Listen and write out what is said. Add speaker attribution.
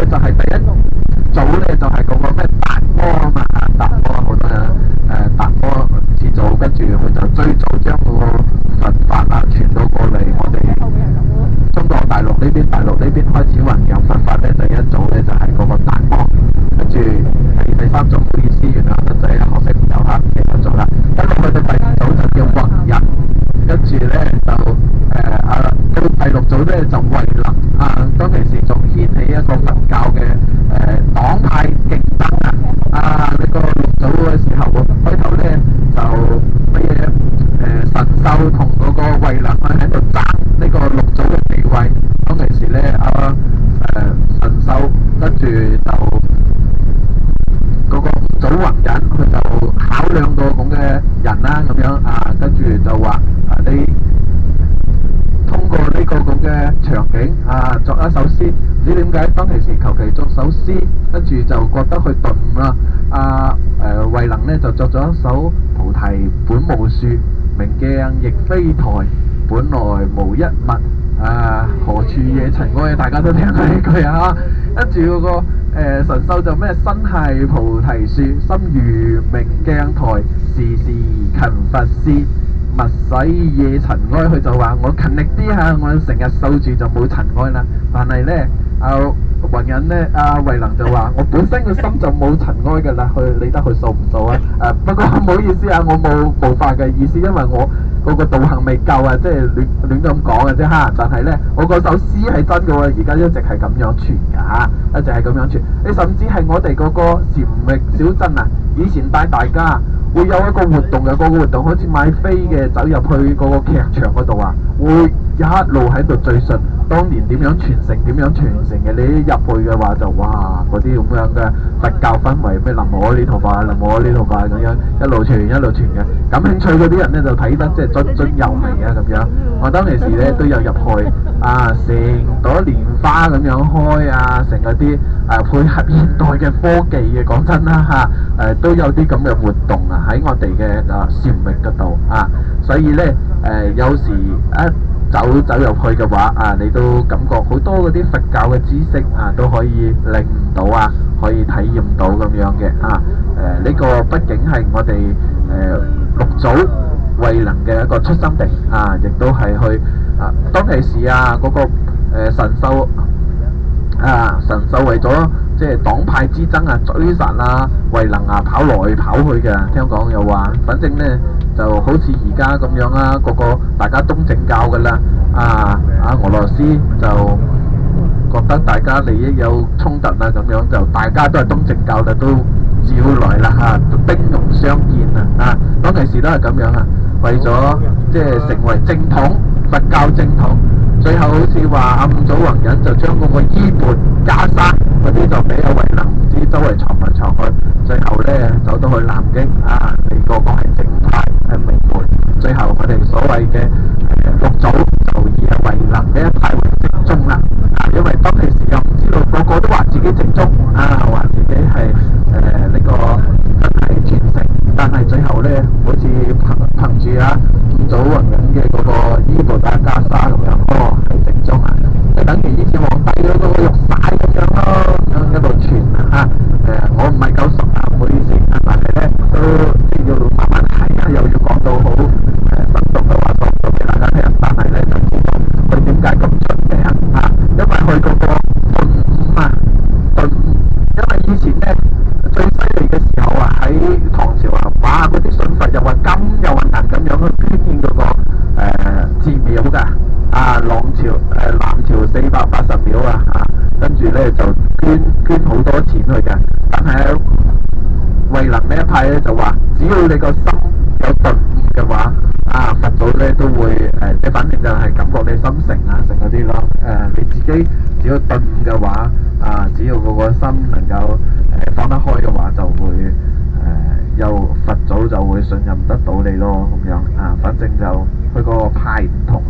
Speaker 1: 佢就係第一組咧，就係嗰個咩達摩啊嘛，達摩好多人達摩始祖，跟住佢就最早將嗰個佛法啊傳到過嚟我哋中國大陸呢邊，大陸呢邊開始弘揚佛法咧，第一組咧就係嗰個達摩，跟住第三組唔好意思，原來個仔學識唔夠嚇，記錯咗啦，跟住去到第二組就叫弘忍，跟住咧就到第六組咧就慧能啊，當其時仲掀起一個佛教嘅黨派競爭呢個六組嘅時候，開頭咧就乜嘢神秀同嗰個慧能喺度爭呢個六組嘅地位，當其時咧神秀跟住就嗰個五組弘忍，佢就考兩個咁嘅人啦，咁樣跟住就話你通過呢個咁嘅場景作一首詩，唔知點解當其時求其作首詩，跟住就覺得佢頓啦。慧能呢就作咗一首菩提本無樹，明鏡亦非台，本來無一物，何處惹塵埃？大家都聽過呢句啊。跟住嗰個神秀就咩身係菩提樹，心如明鏡台，時時勤拂拭，勿使惹塵埃。佢就話我勤力啲嚇，我成日掃住就冇塵埃啦。但係呢，弘忍呢，慧能就話我本身個心就冇塵埃㗎啦，去理得佢掃唔掃啊？不過唔好意思我冇冒犯嘅意思，因為我嗰個道行未夠即係亂咁講嘅啫嚇。但係呢，我嗰首詩係真嘅喎，而家一直係咁樣傳㗎，一直係咁樣傳。你甚至係我哋嗰個禪域小鎮以前帶大家會有一個活動嘅，嗰個活動好似買飛嘅，走入去嗰個劇場嗰度會一路喺度敘述當年點樣傳承嘅。你一入去嘅話就哇嗰啲咁樣嘅佛教氛圍，咩南無阿彌陀佛南無阿彌陀佛咁樣一路傳嘅。感興趣嗰啲人呢，就睇得即係津津有味咁樣。我當其時呢都有入去成朵蓮花咁樣開成嗰啲配合現代嘅科技嘅，講真啦都有啲咁嘅活動喺我哋嘅禪域嗰度所以呢，有時走入去嘅話你都感覺好多嗰啲佛教嘅知識都可以領悟到可以體驗到咁樣嘅呢個畢竟係我哋六祖慧能嘅一個出生地亦都係去當其時嗰個神秀為咗即係黨派之爭追殺慧能跑來跑去嘅，聽講又話反正呢就好似而家咁樣個個大家東正教㗎啦俄羅斯就覺得大家利益有衝突咁樣，就大家都係東正教嘅都召來啦兵戎相見當其時都係咁樣為咗即係成為正統佛教正統，最後好似話五祖弘忍就將嗰個衣缽袈裟嗰啲就俾慧能唔知周圍藏嚟藏去，最後呢走到去南京你個個係正派係名門，最後我哋所謂嘅六祖就以慧能呢一派為正宗啦因為當其時又唔知道個個都話自己正宗話自己係呢個真係傳承，但係最後呢好似憑住五祖弘忍嘅嗰個衣缽袈裟咁樣係正宗就等於以前皇帝嗰個玉璽咁樣一路傳我唔係夠熟唔好意思但係呢都要慢慢睇又要講到好生動嘅話講到俾大家聽，但係呢就知道佢點解咁出名因為佢嗰個頓悟因為以前呢最犀利嘅時候喺唐朝哇嗰啲信佛又話金又話銀咁樣去捐獻嗰個寺廟㗎南朝480廟跟住呢就捐好多錢去㗎，但係慧能呢一派呢就話只要你個心有頓悟嘅話佛祖呢都會即反正就係感覺你心誠成嗰啲咯你自己只要頓悟嘅話只要嗰個心能夠放得開嘅話，就會有佛祖就會信任得到你咯咁樣反正就佢個派唔同